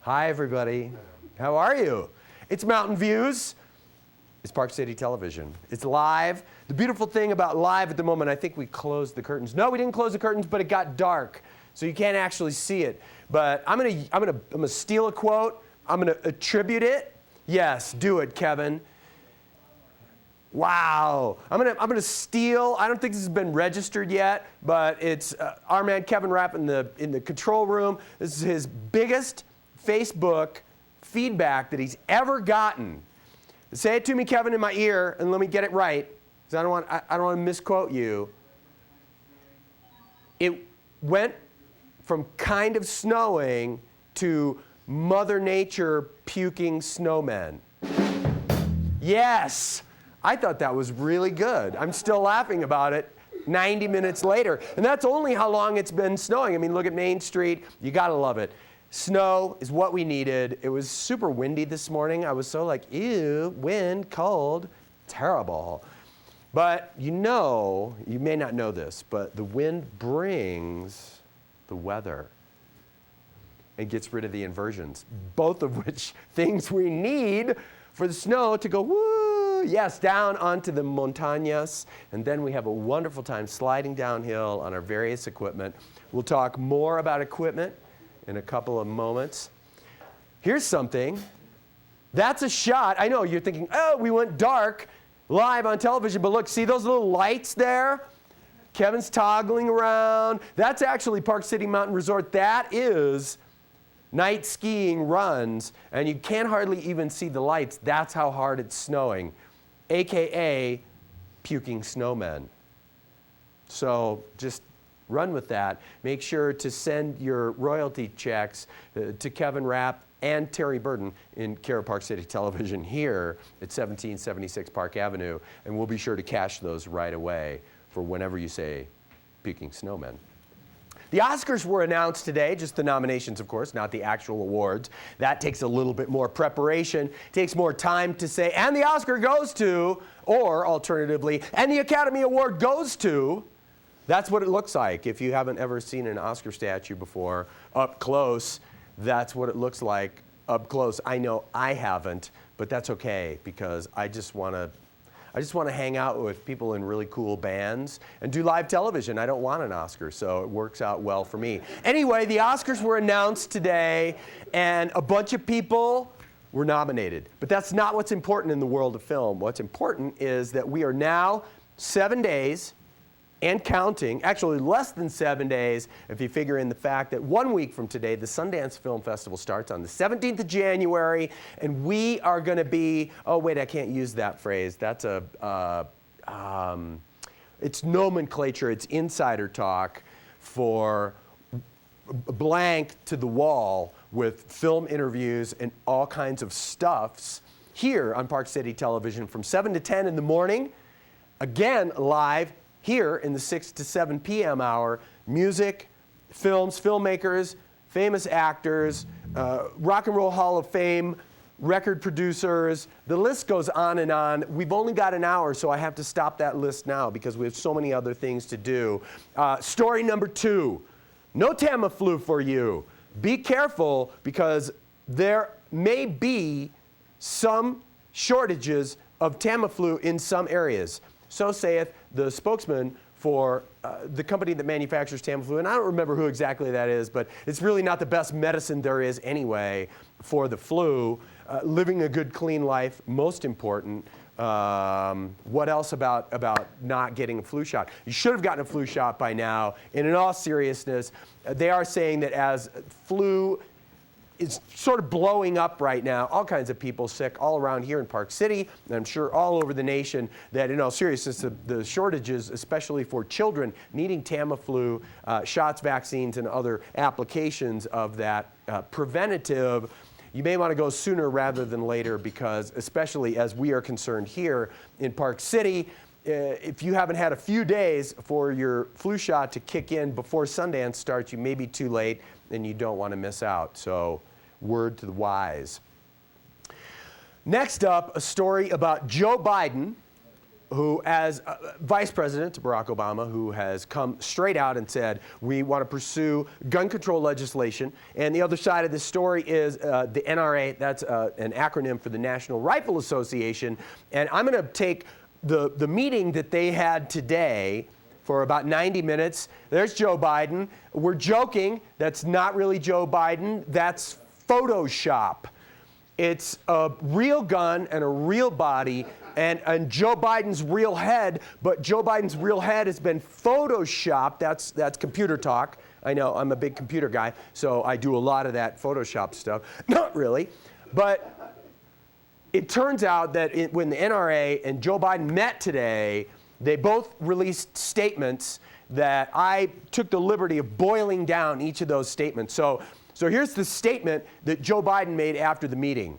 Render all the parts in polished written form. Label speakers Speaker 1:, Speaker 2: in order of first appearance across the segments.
Speaker 1: Hi, everybody. How are you? It's Mountain Views. It's Park City Television. It's live. The beautiful thing about live at the moment, I think we closed the curtains. No, we didn't close the curtains, but it got dark, so you can't actually see it. But I'm gonna steal a quote. I'm gonna attribute it. Yes, do it, Kevin. Wow. I'm gonna steal. I don't think this has been registered yet, but it's our man Kevin Rapp in the control room. This is his biggest Facebook feedback that he's ever gotten. Say it to me, Kevin, in my ear, and let me get it right, because I don't want to misquote you. It went from kind of snowing to Mother Nature puking snowmen. Yes, I thought that was really good. I'm still laughing about it 90 minutes later, and that's only how long it's been snowing. I mean, look at Main Street. You gotta love it. Snow is what we needed. It was super windy this morning. I was so like, ew, wind, cold, terrible. But you may not know this, but the wind brings the weather and gets rid of the inversions, both of which things we need for the snow to go, woo, yes, down onto the montañas. And then we have a wonderful time sliding downhill on our various equipment. We'll talk more about equipment in a couple of moments. Here's something. That's a shot. I know you're thinking, oh, we went dark live on television, but look, see those little lights there? Kevin's toggling around. That's actually Park City Mountain Resort. That is night skiing runs, and you can't hardly even see the lights. That's how hard it's snowing, AKA puking snowmen. So just run with that. Make sure to send your royalty checks to Kevin Rapp and Terry Burden in care of Park City Television here at 1776 Park Avenue, and we'll be sure to cash those right away for whenever you say puking snowmen. The Oscars were announced today, just the nominations, of course, not the actual awards. That takes a little bit more preparation, takes more time to say, and the Oscar goes to, or alternatively, and the Academy Award goes to. That's what it looks like. If you haven't ever seen an Oscar statue before, up close, that's what it looks like up close. I know I haven't, but that's okay, because I just want to hang out with people in really cool bands and do live television. I don't want an Oscar, so it works out well for me. Anyway, the Oscars were announced today, and a bunch of people were nominated. But that's not what's important in the world of film. What's important is that we are now 7 days and counting, actually less than 7 days, if you figure in the fact that 1 week from today, the Sundance Film Festival starts on the 17th of January, and we are going to be, oh wait, I can't use that phrase. That's it's nomenclature, it's insider talk for blank to the wall with film interviews and all kinds of stuffs here on Park City Television from 7 to 10 in the morning, again live here in the 6 to 7 p.m. hour. Music, films, filmmakers, famous actors, Rock and Roll Hall of Fame, record producers. The list goes on and on. We've only got an hour, so I have to stop that list now because we have so many other things to do. Story number 2, no Tamiflu for you. Be careful, because there may be some shortages of Tamiflu in some areas. So saith the spokesman for the company that manufactures Tamiflu, and I don't remember who exactly that is, but it's really not the best medicine there is anyway for the flu. Living a good, clean life, most important. What else about not getting a flu shot? You should have gotten a flu shot by now. And in all seriousness, they are saying that as flu is sort of blowing up right now, all kinds of people sick all around here in Park City, and I'm sure all over the nation, that in all seriousness, the shortages, especially for children needing Tamiflu shots, vaccines, and other applications of that preventative, you may want to go sooner rather than later, because especially as we are concerned here in Park City, if you haven't had a few days for your flu shot to kick in before Sundance starts, you may be too late and you don't want to miss out. So, word to the wise. Next up, a story about Joe Biden who, as vice president to Barack Obama, who has come straight out and said, we want to pursue gun control legislation. And the other side of this story is the NRA. That's an acronym for the National Rifle Association. And I'm going to take the meeting that they had today for about 90 minutes. There's Joe Biden. We're joking. That's not really Joe Biden. That's Photoshop. It's a real gun and a real body and Joe Biden's real head, but Joe Biden's real head has been Photoshopped. That's computer talk. I know, I'm a big computer guy, so I do a lot of that Photoshop stuff. Not really, but it turns out that when the NRA and Joe Biden met today, they both released statements that I took the liberty of boiling down each of those statements. So here's the statement that Joe Biden made after the meeting.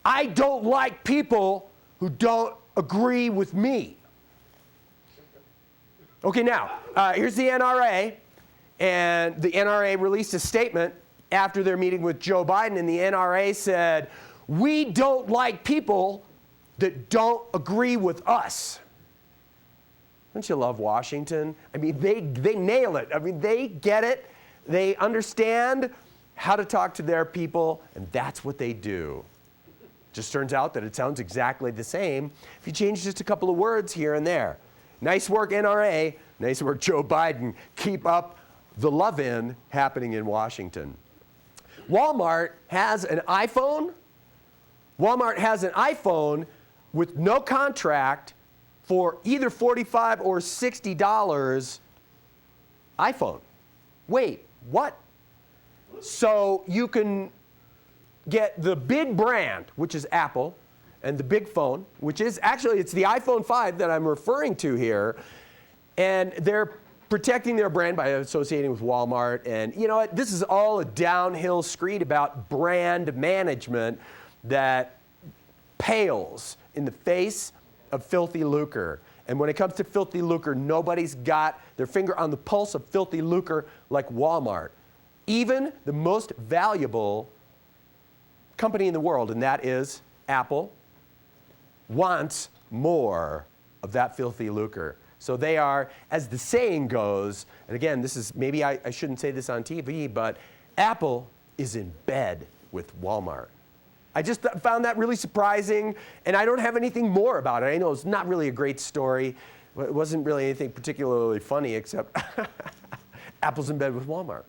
Speaker 1: I don't like people who don't agree with me. Okay, now, here's the NRA, and the NRA released a statement after their meeting with Joe Biden, and the NRA said, we don't like people that don't agree with us. Don't you love Washington? I mean, they nail it. I mean, they get it. They understand how to talk to their people, and that's what they do. Just turns out that it sounds exactly the same if you change just a couple of words here and there. Nice work, NRA. Nice work, Joe Biden. Keep up the love-in happening in Washington. Walmart has an iPhone. Walmart has an iPhone with no contract for either $45 or $60 iPhone. Wait, what? So you can get the big brand, which is Apple, and the big phone, which is actually, it's the iPhone 5 that I'm referring to here, and they're protecting their brand by associating with Walmart. And you know what? This is all a downhill screed about brand management that pales in the face of filthy lucre. And when it comes to filthy lucre, nobody's got their finger on the pulse of filthy lucre like Walmart. Even the most valuable company in the world, and that is Apple, wants more of that filthy lucre. So they are, as the saying goes, and again, this is, maybe I shouldn't say this on TV, but Apple is in bed with Walmart. I just found that really surprising, and I don't have anything more about it. I know it's not really a great story. It wasn't really anything particularly funny, except Apple's in bed with Walmart.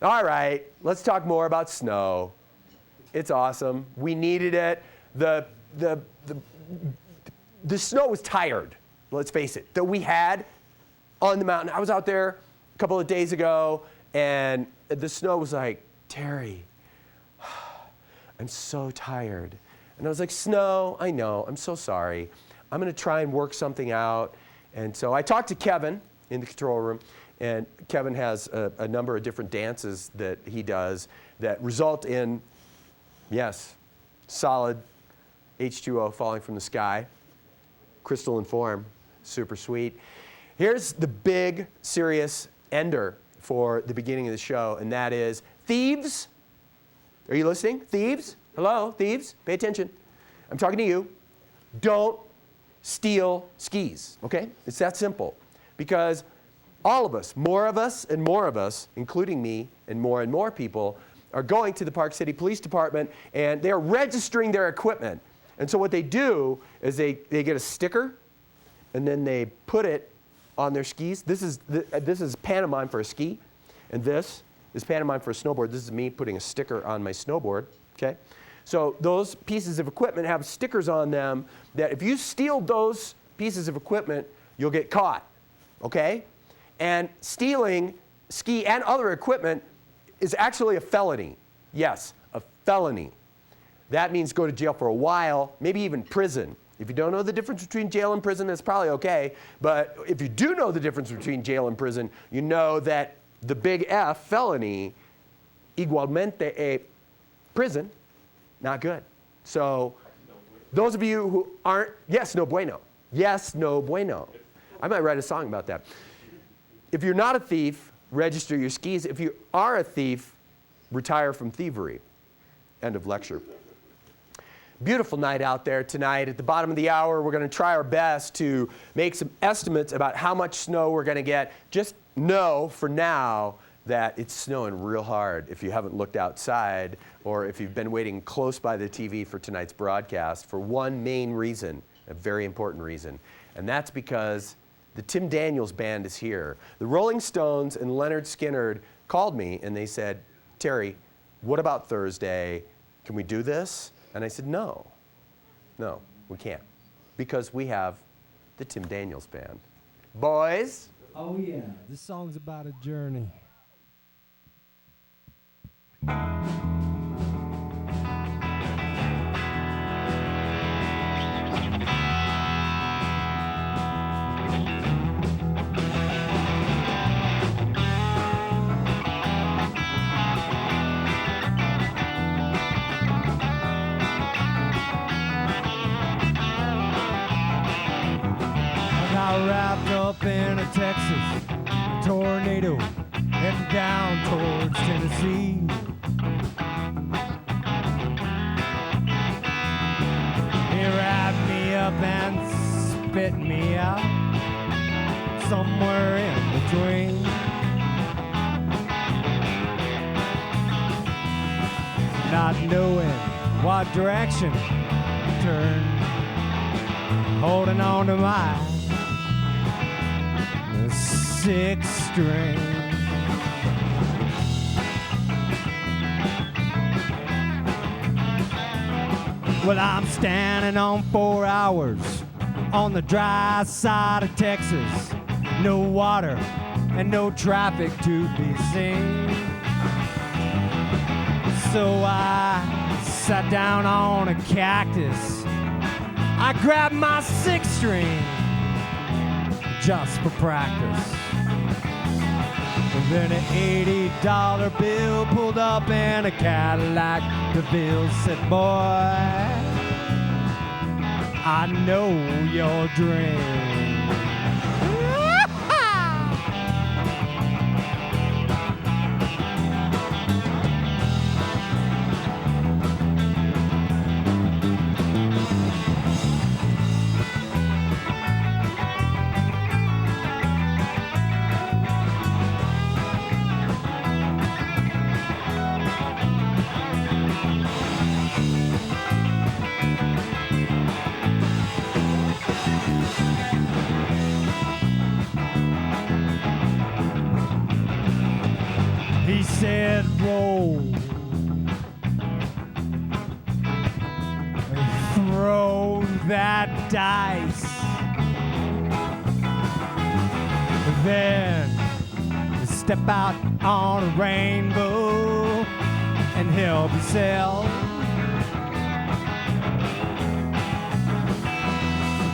Speaker 1: All right, let's talk more about snow. It's awesome. We needed it. The snow was tired, let's face it, that we had on the mountain. I was out there a couple of days ago, and the snow was like, Terry, I'm so tired. And I was like, Snow, I know, I'm so sorry. I'm going to try and work something out. And so I talked to Kevin in the control room, and Kevin has a number of different dances that he does that result in, yes, solid H2O falling from the sky, crystalline form, super sweet. Here's the big, serious ender for the beginning of the show, and that is thieves. Are you listening? Thieves? Hello, thieves? Pay attention. I'm talking to you. Don't steal skis, okay? It's that simple. Because all of us, more of us, including me and more people, are going to the Park City Police Department, and they're registering their equipment. And so what they do is they get a sticker, and then they put it on their skis. This is pantomime for a ski, and this is pantomime for a snowboard. This is me putting a sticker on my snowboard, okay? So those pieces of equipment have stickers on them that if you steal those pieces of equipment, you'll get caught, okay? And stealing ski and other equipment is actually a felony. Yes, a felony. That means go to jail for a while, maybe even prison. If you don't know the difference between jail and prison, that's probably okay. But if you do know the difference between jail and prison, you know that the big F, felony, igualmente a prison, not good. So those of you who aren't, yes, no bueno. Yes, no bueno. I might write a song about that. If you're not a thief, register your skis. If you are a thief, retire from thievery. End of lecture. Beautiful night out there tonight. At the bottom of the hour, we're going to try our best to make some estimates about how much snow we're going to get. Just know for now that it's snowing real hard if you haven't looked outside or if you've been waiting close by the TV for tonight's broadcast for one main reason, a very important reason, and that's because the Tim Daniels Band is here. The Rolling Stones and Leonard Skinner called me and they said, Terry, what about Thursday? Can we do this? And I said, no, we can't, because we have the Tim Daniels Band. Boys?
Speaker 2: Oh yeah, this song's about a journey. Wrapped up in a Texas tornado, heading down towards Tennessee. He wrapped me up and spit me out, somewhere in between. Not knowing what direction to turn, holding on to my sixth string. Well, I'm standing on 4 hours on the dry side of Texas. No water and no traffic to be seen. So I sat down on a cactus. I grabbed my sixth string just for practice. And then an $80 bill pulled up in a Cadillac. DeVille said, boy, I know your dream. He said, roll, throw that dice, then step out on a rainbow and help yourself.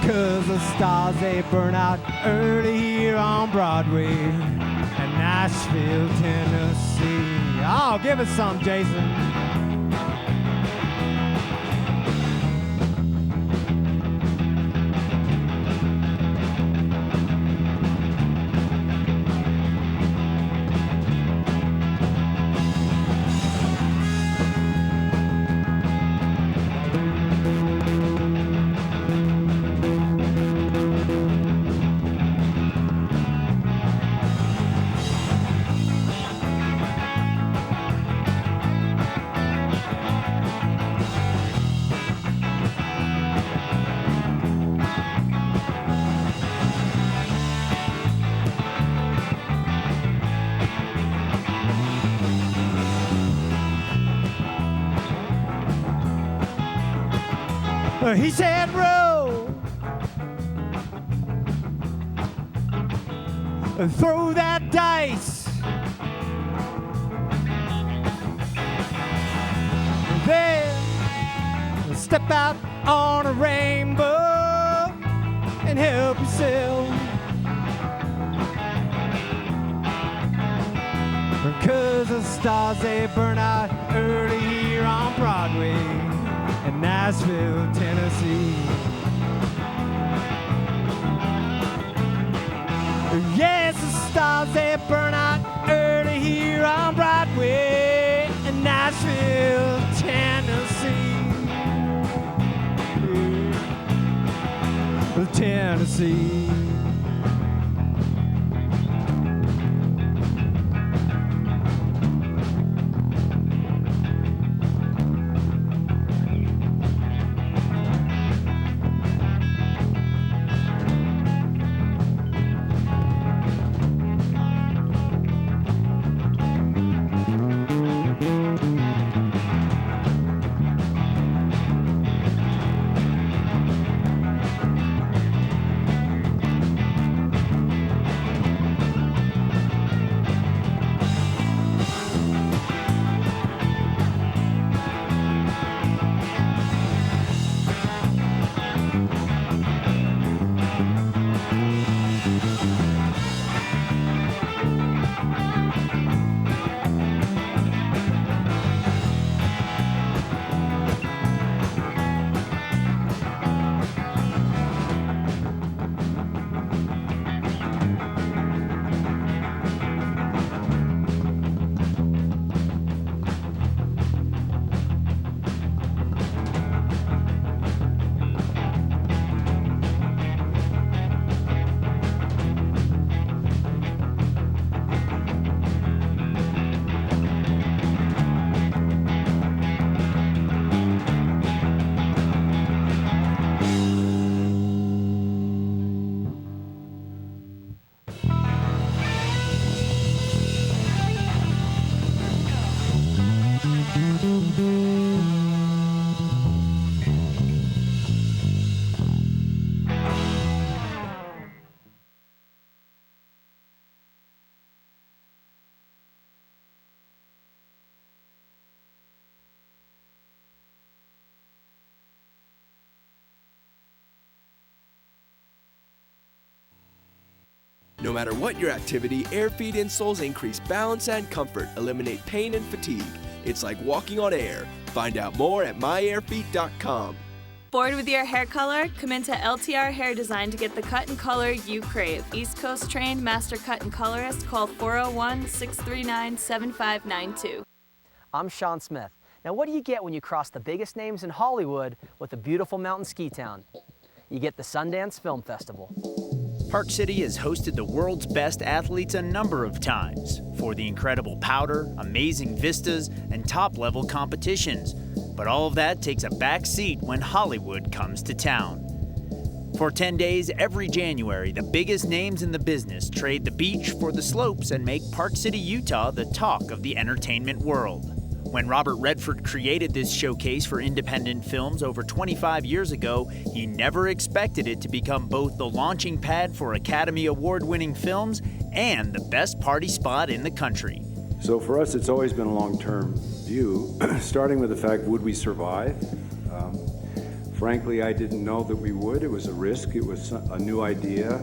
Speaker 2: 'Cause the stars, they burn out early here on Broadway in Nashville, Tennessee. Oh, give us some, Jason. He said, roll, throw that dice, then step out on a rainbow and help yourself. 'Cause the stars, they burn out early here on Broadway in Nashville, Tennessee. Yes, the stars, they burn out early here on Broadway in Nashville, Tennessee. of Tennessee.
Speaker 3: No matter what your activity, Airfeed insoles increase balance and comfort, eliminate pain and fatigue. It's like walking on air. Find out more at myairfeed.com.
Speaker 4: Bored with your hair color? Come into LTR Hair Design to get the cut and color you crave. East Coast trained master cut and colorist. Call 401-639-7592.
Speaker 5: I'm Sean Smith. Now, what do you get when you cross the biggest names in Hollywood with a beautiful mountain ski town? You get the Sundance Film Festival.
Speaker 6: Park City has hosted the world's best athletes a number of times for the incredible powder, amazing vistas, and top-level competitions. But all of that takes a back seat when Hollywood comes to town. For 10 days every January, the biggest names in the business trade the beach for the slopes and make Park City, Utah the talk of the entertainment world. When Robert Redford created this showcase for independent films over 25 years ago, he never expected it to become both the launching pad for Academy Award-winning films and the best party spot in the country.
Speaker 7: So for us, it's always been a long-term view, starting with the fact, would we survive? Frankly, I didn't know that we would. It was a risk. It was a new idea.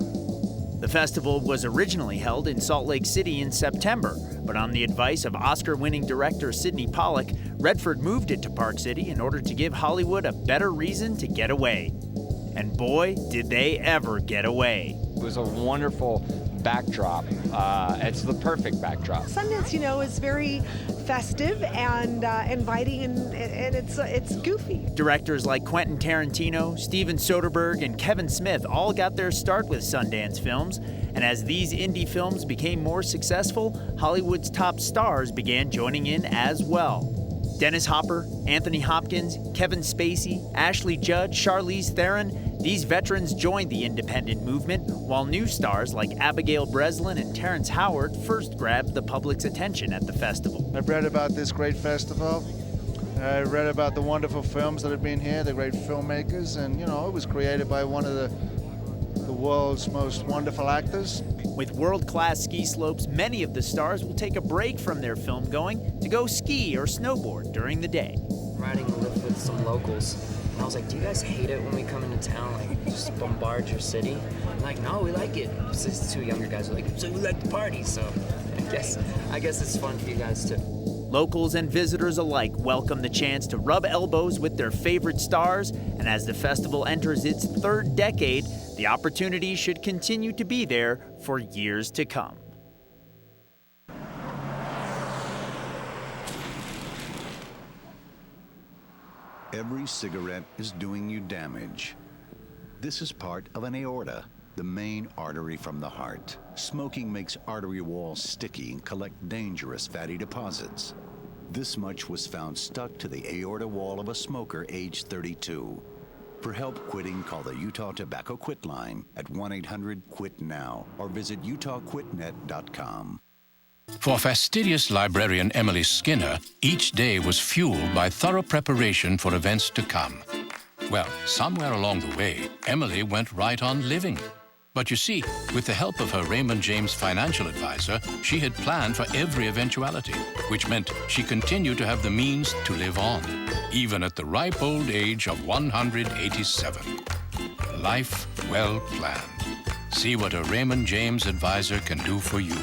Speaker 6: The festival was originally held in Salt Lake City in September, but on the advice of Oscar-winning director Sidney Pollack, Redford moved it to Park City in order to give Hollywood a better reason to get away. And boy, did they ever get away.
Speaker 8: It was a wonderful backdrop. It's the perfect backdrop.
Speaker 9: Sundance, is very festive and inviting, and it's goofy.
Speaker 6: Directors like Quentin Tarantino, Steven Soderbergh, and Kevin Smith all got their start with Sundance films, and as these indie films became more successful, Hollywood's top stars began joining in as well. Dennis Hopper, Anthony Hopkins, Kevin Spacey, Ashley Judd, Charlize Theron, these veterans joined the independent movement, while new stars like Abigail Breslin and Terrence Howard first grabbed the public's attention at the festival.
Speaker 10: I've read about this great festival. I read about the wonderful films that have been here, the great filmmakers, and it was created by one of the world's most wonderful actors.
Speaker 6: With world-class ski slopes, many of the stars will take a break from their film going to go ski or snowboard during the day.
Speaker 11: Riding a lift with some locals, and I was like, do you guys hate it when we come into town, just bombard your city? I'm like, no, we like it. So these two younger guys are like, so we like the party, so I guess it's fun for you guys too.
Speaker 6: Locals and visitors alike welcome the chance to rub elbows with their favorite stars, and as the festival enters its third decade, the opportunity should continue to be there for years to come.
Speaker 12: Every cigarette is doing you damage. This is part of an aorta, the main artery from the heart. Smoking makes artery walls sticky and collect dangerous fatty deposits. This much was found stuck to the aorta wall of a smoker aged 32. For help quitting, call the Utah Tobacco Quit line at 1-800-QUIT-NOW or visit utahquitnet.com.
Speaker 13: For fastidious librarian Emily Skinner, each day was fueled by thorough preparation for events to come. Well, somewhere along the way, Emily went right on living. But you see, with the help of her Raymond James financial advisor, she had planned for every eventuality, which meant she continued to have the means to live on, even at the ripe old age of 187. Life well planned. See what a Raymond James advisor can do for you.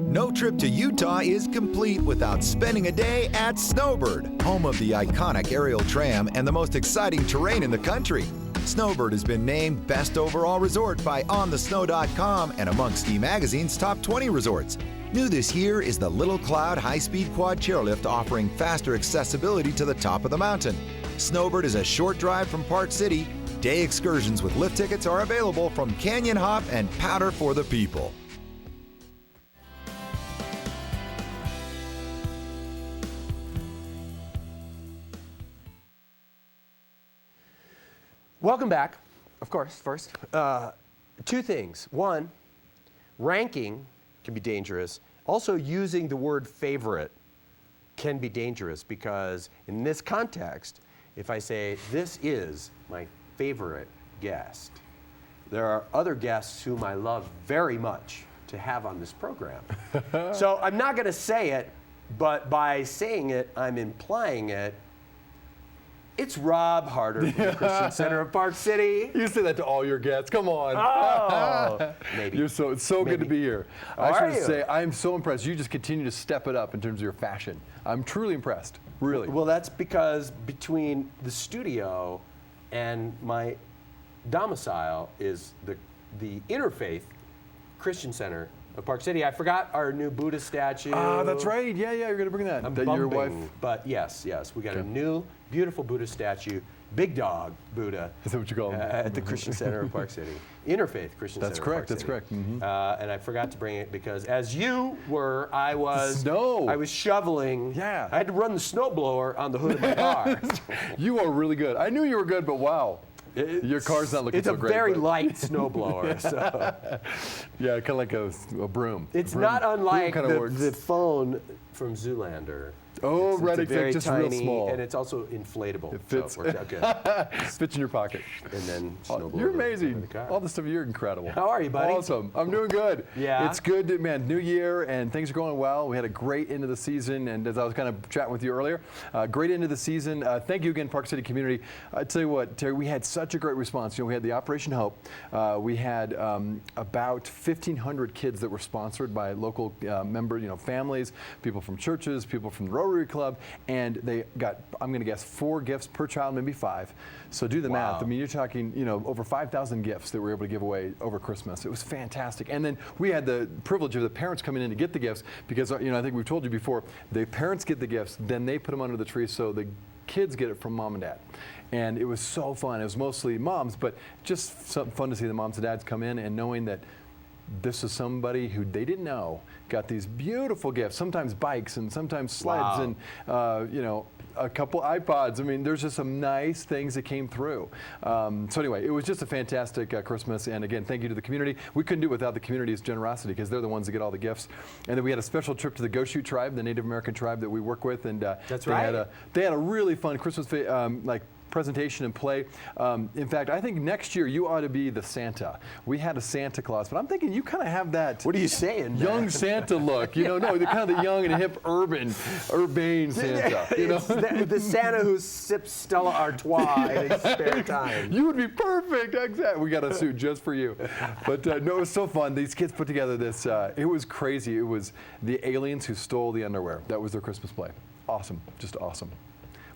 Speaker 14: No trip to Utah is complete without spending a day at Snowbird, home of the iconic aerial tram and the most exciting terrain in the country. Snowbird has been named Best Overall Resort by OnTheSnow.com and among Ski Magazine's top 20 resorts. New this year is the Little Cloud high-speed quad chairlift offering faster accessibility to the top of the mountain. Snowbird is a short drive from Park City. Day excursions with lift tickets are available from Canyon Hop and Powder for the People.
Speaker 1: Welcome back, of course, first. Two things. One, ranking can be dangerous. Also, using the word favorite can be dangerous because in this context, if I say, this is my favorite guest, there are other guests whom I love very much to have on this program. So I'm not going to say it, but by saying it, I'm implying it. It's Rob Harder from the Christian Center of Park City.
Speaker 15: You say that to all your guests. Come on.
Speaker 1: Oh, maybe.
Speaker 15: It's so
Speaker 1: Maybe.
Speaker 15: good to be here.
Speaker 1: How
Speaker 15: I
Speaker 1: are
Speaker 15: should
Speaker 1: you?
Speaker 15: say I'm so impressed. You just continue to step it up in terms of your fashion. I'm truly impressed. Really.
Speaker 1: Well, that's because between the studio and my domicile is the Interfaith Christian Center of Park City. I forgot our new Buddha statue.
Speaker 15: Ah, that's right. Yeah, you're going to bring that.
Speaker 1: I'm
Speaker 15: That
Speaker 1: bumping,
Speaker 15: your wife.
Speaker 1: but yes, we got a
Speaker 15: Okay.
Speaker 1: new, beautiful Buddha statue, big dog Buddha.
Speaker 15: Is that what you call him?
Speaker 1: At the Christian Center of Park City. Interfaith Christian
Speaker 15: That's
Speaker 1: Center
Speaker 15: correct.
Speaker 1: of
Speaker 15: That's
Speaker 1: Park City.
Speaker 15: correct. Mhm.
Speaker 1: And I forgot to bring it because as you were, I was
Speaker 15: Snow.
Speaker 1: I was shoveling.
Speaker 15: Yeah.
Speaker 1: I had to run the snowblower on the hood of my car.
Speaker 15: You are really good. I knew you were good, but wow. Your car's not looking
Speaker 1: It's
Speaker 15: so
Speaker 1: a
Speaker 15: great.
Speaker 1: very
Speaker 15: but-
Speaker 1: light snowblower. So.
Speaker 15: Yeah, kind of like a broom.
Speaker 1: It's
Speaker 15: Broom-
Speaker 1: not
Speaker 15: broom
Speaker 1: unlike
Speaker 15: kinda works.
Speaker 1: the phone from Zoolander.
Speaker 15: Oh,
Speaker 1: it's
Speaker 15: right,
Speaker 1: a
Speaker 15: exactly,
Speaker 1: very
Speaker 15: just real
Speaker 1: tiny,
Speaker 15: small.
Speaker 1: and it's also inflatable.
Speaker 15: It fits.
Speaker 1: So it works out good.
Speaker 15: Fits in your pocket.
Speaker 1: And then
Speaker 15: Oh,
Speaker 1: snowblower
Speaker 15: you're
Speaker 1: in the
Speaker 15: amazing.
Speaker 1: car.
Speaker 15: All the stuff, you're incredible.
Speaker 1: How are you, buddy?
Speaker 15: Awesome. I'm doing good.
Speaker 1: Yeah?
Speaker 15: It's good, man. New year, and things are going well. We had a great end of the season, and as I was kind of chatting with you earlier, great end of the season. Thank you again, Park City community. I tell you what, Terry, we had such a great response. You know, we had the Operation Hope. We had about 1,500 kids that were sponsored by local members, families, people from churches, people from the Rotary Club, and they got, I'm going to guess, 4 gifts per child, maybe 5. So do the math. I mean, you're talking, over 5,000 gifts that we were able to give away over Christmas. It was fantastic. And then we had the privilege of the parents coming in to get the gifts because, I think we've told you before, the parents get the gifts, then they put them under the tree so the kids get it from mom and dad. And it was so fun. It was mostly moms, but just fun to see the moms and dads come in and knowing that this is somebody who they didn't know got these beautiful gifts, sometimes bikes and sometimes sleds and, a couple iPods. I mean, there's just some nice things that came through. So anyway, it was just a fantastic Christmas. And again, thank you to the community. We couldn't do it without the community's generosity because they're the ones that get all the gifts. And then we had a special trip to the Goshu tribe, the Native American tribe that we work with. And
Speaker 1: That's
Speaker 15: they
Speaker 1: right.
Speaker 15: They had a really fun Christmas presentation and play. In fact, I think next year you ought to be the Santa. We had a Santa Claus, but I'm thinking you kind of have that.
Speaker 1: What are you saying,
Speaker 15: young
Speaker 1: man?
Speaker 15: Santa look? No, the kind of the young and hip, urbane Santa.
Speaker 1: It's the Santa who sips Stella Artois in his spare time.
Speaker 15: You would be perfect. Exactly. We got a suit just for you. But no, it was so fun. These kids put together this. It was crazy. It was the aliens who stole the underwear. That was their Christmas play. Awesome. Just awesome.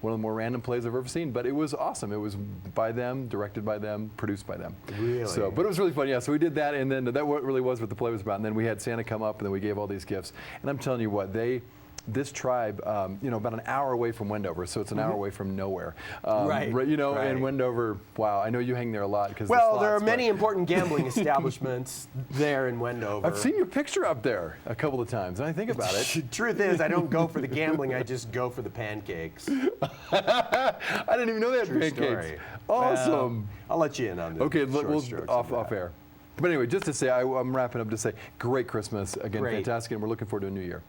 Speaker 15: One of the more random plays I've ever seen, but it was awesome. It was by them, directed by them, produced by them.
Speaker 1: Really?
Speaker 15: So, but it was really fun. Yeah. So we did that, and then that what really was what the play was about. And then we had Santa come up, and then we gave all these gifts. And I'm telling you what, they this tribe, about an hour away from Wendover, so it's an hour away from nowhere.
Speaker 1: Right.
Speaker 15: And Wendover, wow, I know you hang there a lot because
Speaker 1: well, there are many important gambling establishments there in Wendover.
Speaker 15: I've seen your picture up there a couple of times, and I think about it.
Speaker 1: Truth is, I don't go for the gambling, I just go for the pancakes.
Speaker 15: I didn't even know they had
Speaker 1: True
Speaker 15: pancakes.
Speaker 1: story.
Speaker 15: Awesome.
Speaker 1: Well, I'll let you in on this.
Speaker 15: Okay, we'll off air. But anyway, just to say, I'm wrapping up to say, great Christmas. Again,
Speaker 1: Great.
Speaker 15: fantastic, and we're looking forward to a new year.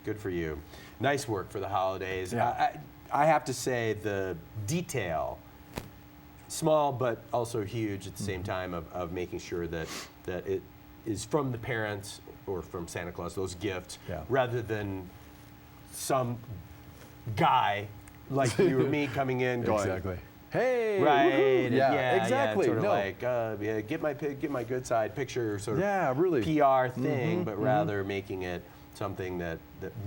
Speaker 1: Good for you. Nice work for the holidays.
Speaker 15: Yeah.
Speaker 1: I have to say the detail, small but also huge at the same time, of making sure that it is from the parents or from Santa Claus, those gifts, rather than some guy like you or me coming in going,
Speaker 15: exactly. Hey,
Speaker 1: right?
Speaker 15: Yeah, exactly.
Speaker 1: Sort of like get my good side picture, sort of
Speaker 15: really
Speaker 1: PR thing, but rather making it something that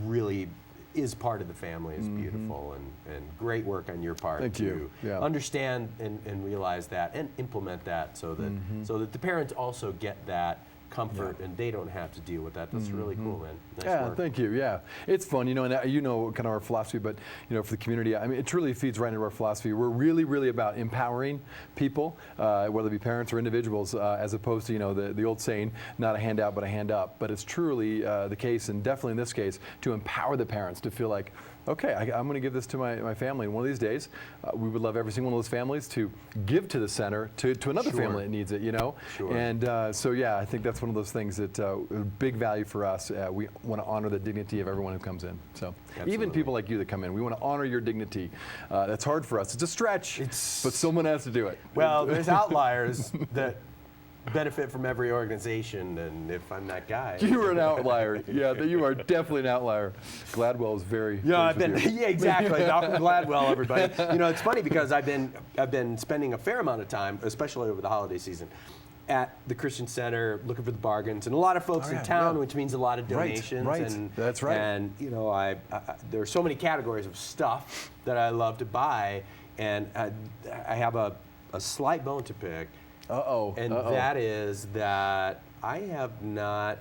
Speaker 1: really is part of the family. Is beautiful and great work on your part.
Speaker 15: Thank you. Yeah.
Speaker 1: Understand and realize that and implement that so that the parents also get that comfort and they don't have to deal with that. That's really cool, man. Nice work.
Speaker 15: Thank you. Yeah, it's fun, and kind of our philosophy, but for the community, I mean, it truly feeds right into our philosophy. We're really, really about empowering people, whether it be parents or individuals, as opposed to the old saying, not a handout but a hand up. But it's truly the case, and definitely in this case, to empower the parents to feel like, okay, I'm going to give this to my family. And one of these days, we would love every single one of those families to give to the center to another family that needs it,
Speaker 1: Sure.
Speaker 15: And so, yeah, I think that's one of those things that big value for us. We want to honor the dignity of everyone who comes in. So even people like you that come in, we want to honor your dignity. That's hard for us. It's a stretch, but someone has to do it.
Speaker 1: Well, there's outliers that benefit from every organization, and if I'm that guy,
Speaker 15: you're an outlier. Yeah, you are definitely an outlier. Gladwell is very.
Speaker 1: Yeah, I've been. Yeah, exactly. Malcolm Gladwell, everybody. It's funny because I've been spending a fair amount of time, especially over the holiday season, at the Christian Center looking for the bargains, and a lot of folks in town, which means a lot of donations.
Speaker 15: Right.
Speaker 1: And
Speaker 15: that's right.
Speaker 1: And there are so many categories of stuff that I love to buy, and I have a slight bone to pick. That is that I have not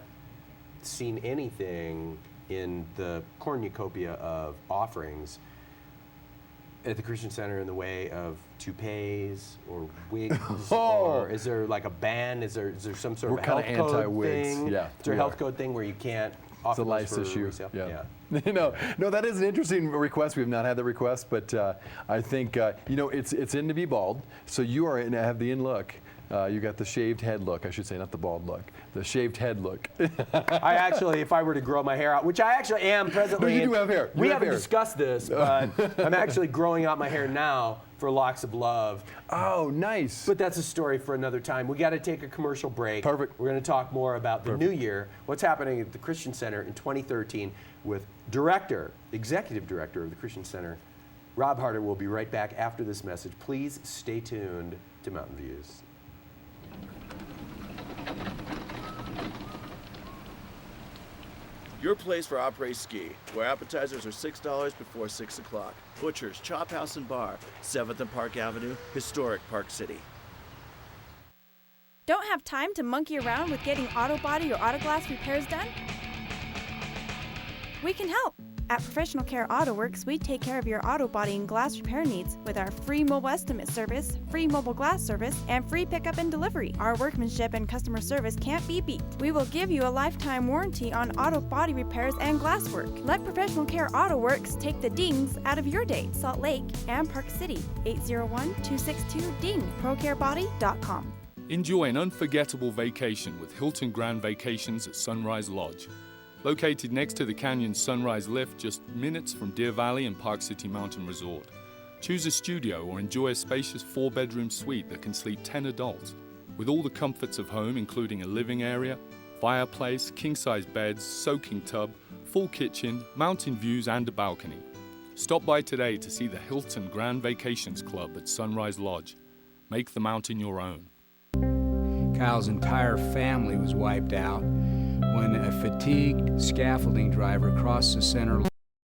Speaker 1: seen anything in the cornucopia of offerings at the Christian Center in the way of toupees or wigs, or is there like a ban? Is there some sort of health code thing?
Speaker 15: Yeah,
Speaker 1: is there a health code thing where you can't offer
Speaker 15: it's a lice
Speaker 1: those for
Speaker 15: issue.
Speaker 1: resale?
Speaker 15: Yeah. No, that is an interesting request. We have not had the request, but I think it's in to be bald. So you are in, have the in look. You got the shaved head look, I should say, not the bald look. The shaved head look.
Speaker 1: I actually, if I were to grow my hair out, which I actually am presently.
Speaker 15: No, you do have hair.
Speaker 1: We haven't discussed this, but I'm actually growing out my hair now for Locks of Love.
Speaker 15: Oh, nice.
Speaker 1: But that's a story for another time. We got to take a commercial break.
Speaker 15: Perfect.
Speaker 1: We're going to talk more about the new year, what's happening at the Christian Center in 2013 with executive director of the Christian Center, Rob Harder. Will be right back after this message. Please stay tuned to Mountain Views.
Speaker 16: Your place for après-ski, where appetizers are $6 before 6 o'clock. Butcher's, Chop House and Bar, 7th and Park Avenue, historic Park City.
Speaker 17: Don't have time to monkey around with getting auto body or auto glass repairs done? We can help. At Professional Care Auto Works, we take care of your auto body and glass repair needs with our free mobile estimate service, free mobile glass service, and free pickup and delivery. Our workmanship and customer service can't be beat. We will give you a lifetime warranty on auto body repairs and glass work. Let Professional Care Auto Works take the dings out of your day. Salt Lake and Park City, 801-262-DING, procarebody.com.
Speaker 18: Enjoy an unforgettable vacation with Hilton Grand Vacations at Sunrise Lodge. Located next to the Canyon Sunrise Lift, just minutes from Deer Valley and Park City Mountain Resort. Choose a studio or enjoy a spacious 4-bedroom suite that can sleep 10 adults, with all the comforts of home, including a living area, fireplace, king-size beds, soaking tub, full kitchen, mountain views, and a balcony. Stop by today to see the Hilton Grand Vacations Club at Sunrise Lodge. Make the mountain your own.
Speaker 19: Kyle's entire family was wiped out when a fatigued scaffolding driver crossed the center